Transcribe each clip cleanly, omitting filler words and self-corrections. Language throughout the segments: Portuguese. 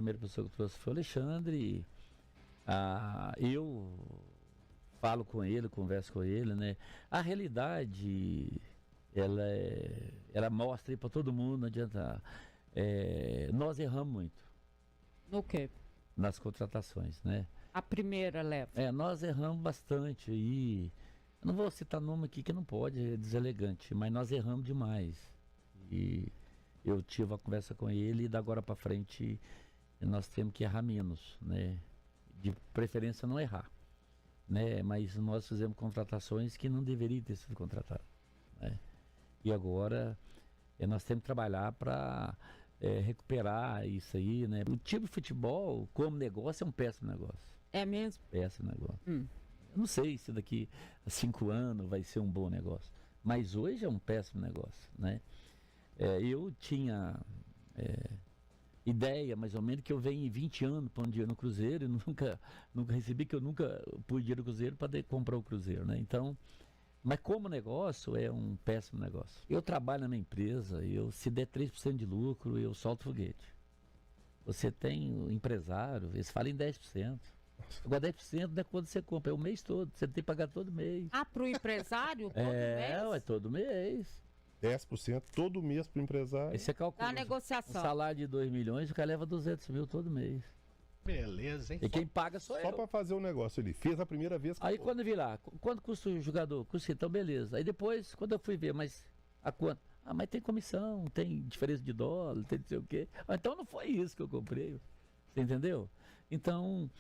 primeira pessoa que eu trouxe foi o Alexandre. Eu falo com ele, converso com ele, né? A realidade, ela mostra aí para todo mundo, não adianta. Nós erramos muito. No quê? Nas contratações, né? A primeira leva. Nós erramos bastante e eu não vou citar nome aqui que não pode, é deselegante, mas nós erramos demais. E eu tive uma conversa com ele e da agora para frente nós temos que errar menos, né? De preferência não errar, né? Mas nós fizemos contratações que não deveriam ter sido contratadas, né? E agora nós temos que trabalhar para recuperar isso aí, né? O tipo de futebol como negócio é um péssimo negócio. É mesmo? Péssimo negócio. Eu não sei se daqui a 5 anos vai ser um bom negócio, mas hoje é um péssimo negócio, né? Eu tinha ideia, mais ou menos, que eu venho em 20 anos pondo dinheiro no Cruzeiro e nunca recebi, que eu nunca pus dinheiro no Cruzeiro para comprar o Cruzeiro, né? Então, mas como negócio, é um péssimo negócio. Eu trabalho na minha empresa, se der 3% de lucro, eu solto foguete. Você tem o empresário, eles falam em 10%. Agora 10% não é quando você compra, é o mês todo, você tem que pagar todo mês. Para o empresário? Todo mês? É todo mês. 10% todo mês para o empresário. Aí você calcula a negociação. Um salário de 2 milhões, o cara leva 200 mil todo mês. Beleza, hein? E quem paga sou eu. Só para fazer o negócio, ele fez a primeira vez. Aí quando virar, quanto custa o jogador? Custa então, beleza. Aí depois, quando eu fui ver, mas a quanto? Mas tem comissão, tem diferença de dólar, tem não sei o quê. Então não foi isso que eu comprei. Você entendeu? Então,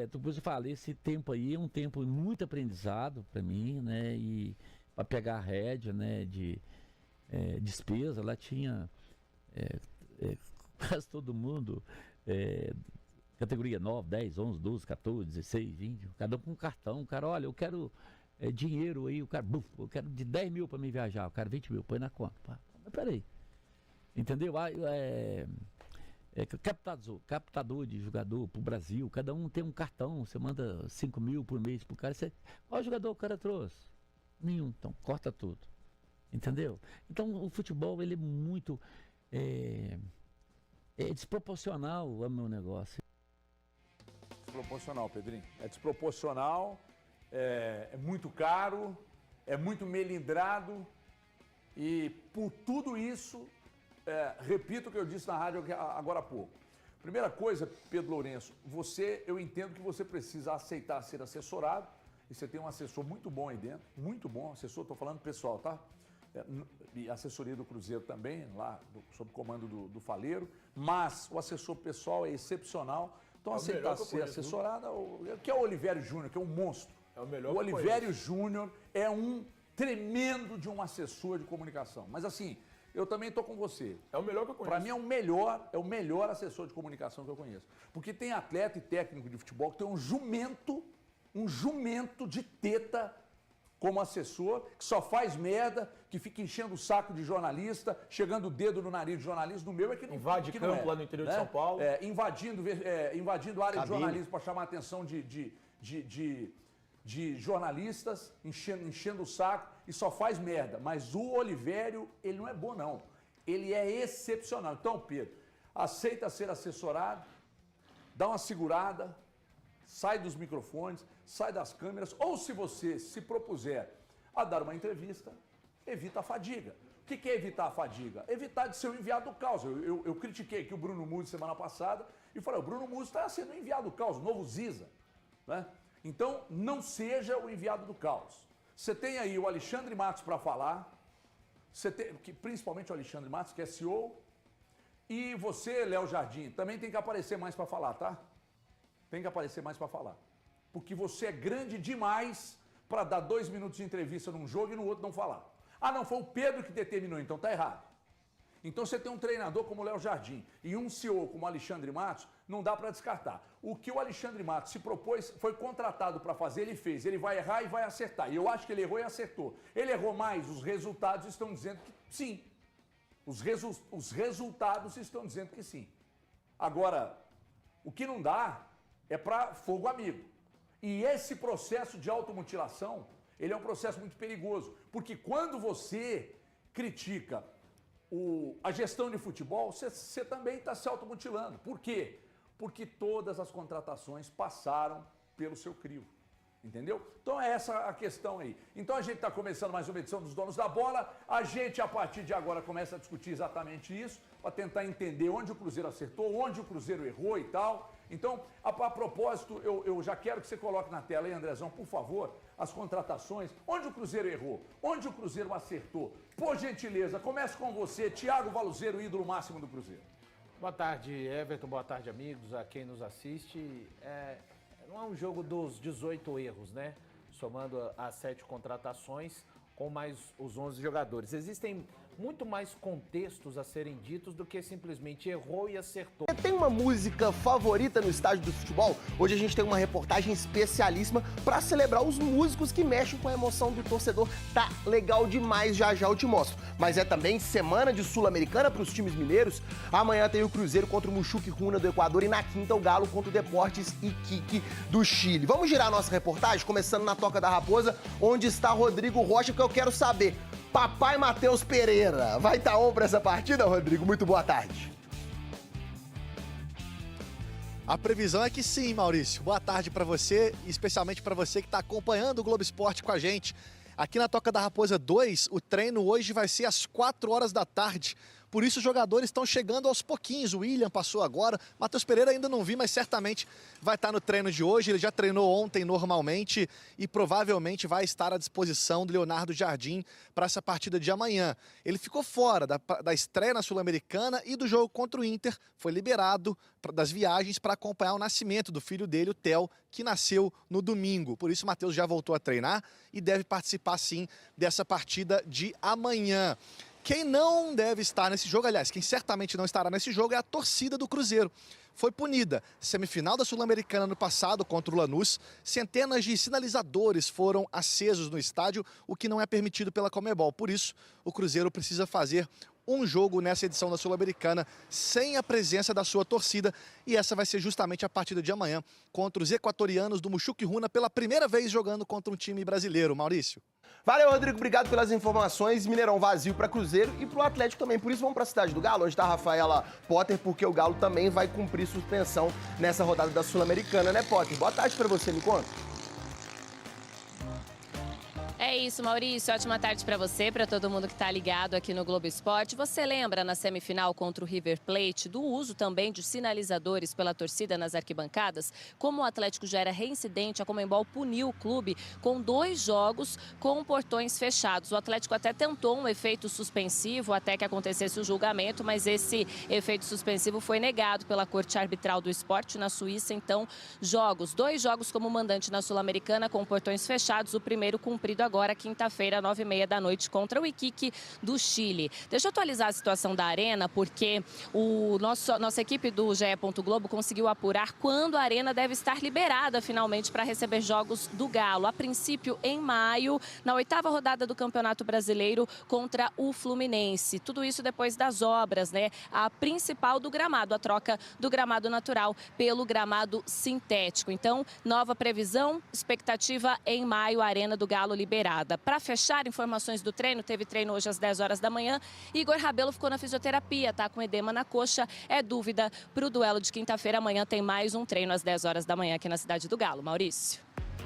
depois eu falei, esse tempo aí é um tempo muito aprendizado para mim, né? E para pegar a rédea, né? De despesa, lá tinha quase todo mundo, categoria 9, 10, 11, 12, 14, 16, 20, cada um com um cartão. O cara, olha, eu quero dinheiro aí, o cara, eu quero de 10 mil para me viajar, o cara 20 mil, põe na conta. Pá. Mas peraí, entendeu? Captador de jogador pro Brasil, cada um tem um cartão, você manda 5 mil por mês pro cara, qual jogador o cara trouxe? Nenhum, então corta tudo. Entendeu? Então o futebol ele é muito desproporcional ao meu negócio. Desproporcional, Pedrinho. É desproporcional, é muito caro, é muito melindrado e por tudo isso, repito o que eu disse na rádio agora há pouco. Primeira coisa, Pedro Lourenço, eu entendo que você precisa aceitar ser assessorado e você tem um assessor muito bom aí dentro, muito bom assessor, estou falando pessoal, tá? E assessoria do Cruzeiro também, lá sob comando do Faleiro, mas o assessor pessoal é excepcional. Então aceitar ser assessorada, que é o Olivério Júnior, que é um monstro. É o melhor. O Olivério Júnior é um tremendo de um assessor de comunicação. Mas assim, eu também estou com você. É o melhor que eu conheço. Para mim é o melhor assessor de comunicação que eu conheço. Porque tem atleta e técnico de futebol que tem um jumento de teta como assessor, que só faz merda, que fica enchendo o saco de jornalista, chegando o dedo no nariz de jornalista. No meu é que não invade que campo não é, lá no interior né? de São Paulo. Invadindo a área de jornalismo para chamar a atenção de jornalistas, enchendo o saco e só faz merda. Mas o Olivério, ele não é bom, não. Ele é excepcional. Então, Pedro, aceita ser assessorado, dá uma segurada, sai dos microfones, sai das câmeras, ou se você se propuser a dar uma entrevista, evita a fadiga. O que é evitar a fadiga? Evitar de ser o enviado do caos. Eu critiquei aqui o Bruno Musi semana passada e falei, o Bruno Musi está sendo o enviado do caos, o novo Ziza, né? Então, não seja o enviado do caos. Você tem aí o Alexandre Matos para falar, principalmente o Alexandre Matos, que é CEO, e você, Léo Jardim, também tem que aparecer mais para falar, tá? Tem que aparecer mais para falar. Porque você é grande demais para dar 2 minutos de entrevista num jogo e no outro não falar. Ah, não, foi o Pedro que determinou, então tá errado. Então você tem um treinador como o Léo Jardim e um CEO como o Alexandre Matos, não dá para descartar. O que o Alexandre Matos se propôs, foi contratado para fazer, ele fez. Ele vai errar e vai acertar. E eu acho que ele errou e acertou. Ele errou mais, os resultados estão dizendo que sim. Os resultados estão dizendo que sim. Agora, o que não dá é para fogo amigo. E esse processo de automutilação, ele é um processo muito perigoso. Porque quando você critica a gestão de futebol, você também está se automutilando. Por quê? porque todas as contratações passaram pelo seu crivo. Entendeu? Então é essa a questão aí. Então a gente está começando mais uma edição dos Donos da Bola. A gente, a partir de agora, começa a discutir exatamente isso, para tentar entender onde o Cruzeiro acertou, onde o Cruzeiro errou e tal. Então, a propósito, eu já quero que você coloque na tela aí, Andrezão, por favor, as contratações, onde o Cruzeiro errou, onde o Cruzeiro acertou. Por gentileza, comece com você, Thiago Valuzeiro, ídolo máximo do Cruzeiro. Boa tarde, Everton, boa tarde, amigos, a quem nos assiste. Não é um jogo dos 18 erros, né? Somando as 7 contratações com mais os 11 jogadores. Existem muito mais contextos a serem ditos do que simplesmente errou e acertou. Tem uma música favorita no estádio do futebol? Hoje a gente tem uma reportagem especialíssima para celebrar os músicos que mexem com a emoção do torcedor. Tá legal demais, já já eu te mostro. Mas é também semana de Sul-Americana para os times mineiros. Amanhã tem o Cruzeiro contra o Muxuque Runa do Equador e na quinta o Galo contra o Deportes Iquique do Chile. Vamos girar a nossa reportagem, começando na Toca da Raposa, onde está Rodrigo Rocha, que eu quero saber. Papai Matheus Pereira, vai estar on para essa partida, Rodrigo? Muito boa tarde. A previsão é que sim, Maurício. Boa tarde para você, especialmente para você que está acompanhando o Globo Esporte com a gente. Aqui na Toca da Raposa 2, o treino hoje vai ser às 4 horas da tarde. Por isso os jogadores estão chegando aos pouquinhos. O William passou agora, Matheus Pereira ainda não vi, mas certamente vai estar no treino de hoje. Ele já treinou ontem normalmente e provavelmente vai estar à disposição do Leonardo Jardim para essa partida de amanhã. Ele ficou fora da estreia na Sul-Americana e do jogo contra o Inter. Foi liberado das viagens para acompanhar o nascimento do filho dele, o Theo, que nasceu no domingo. Por isso o Matheus já voltou a treinar e deve participar sim dessa partida de amanhã. Quem não deve estar nesse jogo, aliás, quem certamente não estará nesse jogo é a torcida do Cruzeiro. Foi punida. Semifinal da Sul-Americana no passado contra o Lanús, centenas de sinalizadores foram acesos no estádio, o que não é permitido pela Conmebol. Por isso, o Cruzeiro precisa fazer um jogo nessa edição da Sul-Americana sem a presença da sua torcida, e essa vai ser justamente a partida de amanhã contra os equatorianos do Muxuque Runa, pela primeira vez jogando contra um time brasileiro. Maurício. Valeu, Rodrigo, obrigado pelas informações. Mineirão vazio para Cruzeiro e para o Atlético também. Por isso vamos para a cidade do Galo, onde está a Rafaela Potter, porque o Galo também vai cumprir suspensão nessa rodada da Sul-Americana, né, Potter? Boa tarde para você, me conta. É isso, Maurício. Ótima tarde para você, para todo mundo que está ligado aqui no Globo Esporte. Você lembra na semifinal contra o River Plate do uso também de sinalizadores pela torcida nas arquibancadas? Como o Atlético já era reincidente, a Conmebol puniu o clube com 2 jogos com portões fechados. O Atlético até tentou um efeito suspensivo até que acontecesse o julgamento, mas esse efeito suspensivo foi negado pela Corte Arbitral do Esporte na Suíça. Então, 2 jogos como mandante na Sul-Americana com portões fechados, o primeiro cumprido agora, quinta-feira, 9h30 da noite, contra o Iquique do Chile. Deixa eu atualizar a situação da Arena, porque nossa equipe do GE. Globo conseguiu apurar quando a Arena deve estar liberada, finalmente, para receber jogos do Galo. A princípio, em maio, na 8ª rodada do Campeonato Brasileiro contra o Fluminense. Tudo isso depois das obras, né? A principal do gramado, a troca do gramado natural pelo gramado sintético. Então, nova previsão, expectativa em maio, a Arena do Galo liberada. Para fechar, informações do treino, teve treino hoje às 10 horas da manhã. Igor Rabelo ficou na fisioterapia, tá com edema na coxa. É dúvida para o duelo de quinta-feira. Amanhã tem mais um treino às 10 horas da manhã aqui na cidade do Galo. Maurício.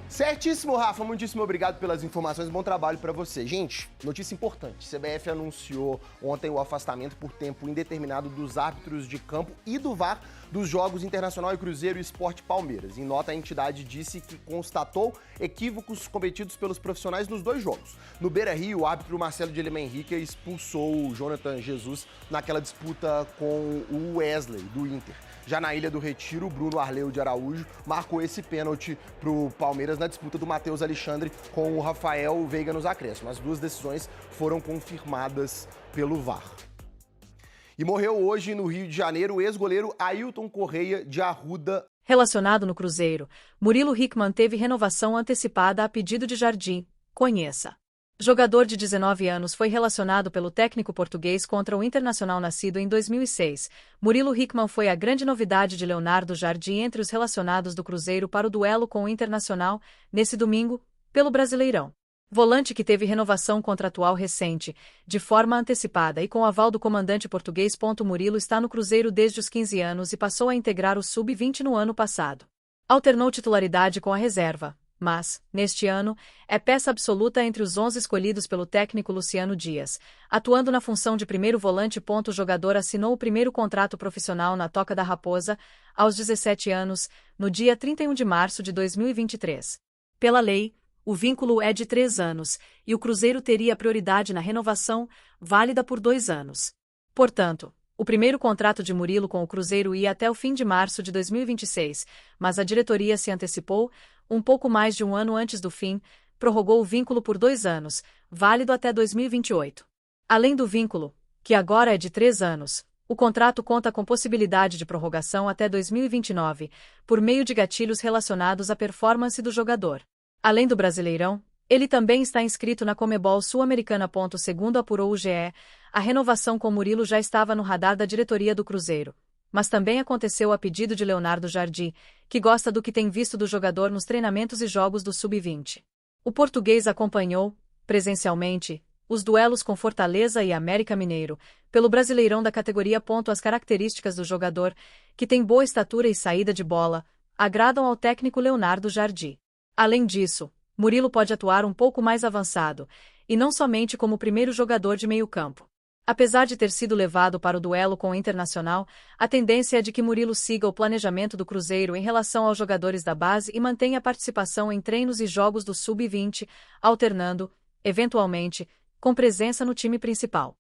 Certíssimo, Rafa. Muitíssimo obrigado pelas informações. Bom trabalho para você. Gente, notícia importante. CBF anunciou ontem o afastamento por tempo indeterminado dos árbitros de campo e do VAR dos jogos Internacional e Cruzeiro e Sport Palmeiras. Em nota, a entidade disse que constatou equívocos cometidos pelos profissionais nos 2 jogos. No Beira-Rio, o árbitro Marcelo de Lima Henrique expulsou o Jonathan Jesus naquela disputa com o Wesley, do Inter. Já na Ilha do Retiro, o Bruno Arleu de Araújo marcou esse pênalti para o Palmeiras na disputa do Matheus Alexandre com o Rafael Veiga nos acréscimos. As 2 decisões foram confirmadas pelo VAR. E morreu hoje no Rio de Janeiro o ex-goleiro Ailton Correia de Arruda. Relacionado no Cruzeiro, Murilo Hickman teve renovação antecipada a pedido de Jardim. Conheça. Jogador de 19 anos foi relacionado pelo técnico português contra o Internacional nascido em 2006. Murilo Hickman foi a grande novidade de Leonardo Jardim entre os relacionados do Cruzeiro para o duelo com o Internacional, nesse domingo, pelo Brasileirão. Volante que teve renovação contratual recente, de forma antecipada e com aval do comandante português. Murilo está no Cruzeiro desde os 15 anos e passou a integrar o Sub-20 no ano passado. Alternou titularidade com a reserva, mas, neste ano, é peça absoluta entre os 11 escolhidos pelo técnico Luciano Dias, atuando na função de primeiro volante. O jogador assinou o primeiro contrato profissional na Toca da Raposa, aos 17 anos, no dia 31 de março de 2023. Pela lei, o vínculo é de 3 anos, e o Cruzeiro teria prioridade na renovação, válida por 2 anos. Portanto, o primeiro contrato de Murilo com o Cruzeiro ia até o fim de março de 2026, mas a diretoria se antecipou, um pouco mais de um ano antes do fim, prorrogou o vínculo por 2 anos, válido até 2028. Além do vínculo, que agora é de 3 anos, o contrato conta com possibilidade de prorrogação até 2029, por meio de gatilhos relacionados à performance do jogador. Além do Brasileirão, ele também está inscrito na Comebol Sul-Americana. Segundo apurou o GE, a renovação com Murilo já estava no radar da diretoria do Cruzeiro, mas também aconteceu a pedido de Leonardo Jardim, que gosta do que tem visto do jogador nos treinamentos e jogos do Sub-20. O português acompanhou, presencialmente, os duelos com Fortaleza e América Mineiro, pelo Brasileirão da categoria. As características do jogador, que tem boa estatura e saída de bola, agradam ao técnico Leonardo Jardim. Além disso, Murilo pode atuar um pouco mais avançado, e não somente como primeiro jogador de meio-campo. Apesar de ter sido levado para o duelo com o Internacional, a tendência é de que Murilo siga o planejamento do Cruzeiro em relação aos jogadores da base e mantenha a participação em treinos e jogos do Sub-20, alternando, eventualmente, com presença no time principal.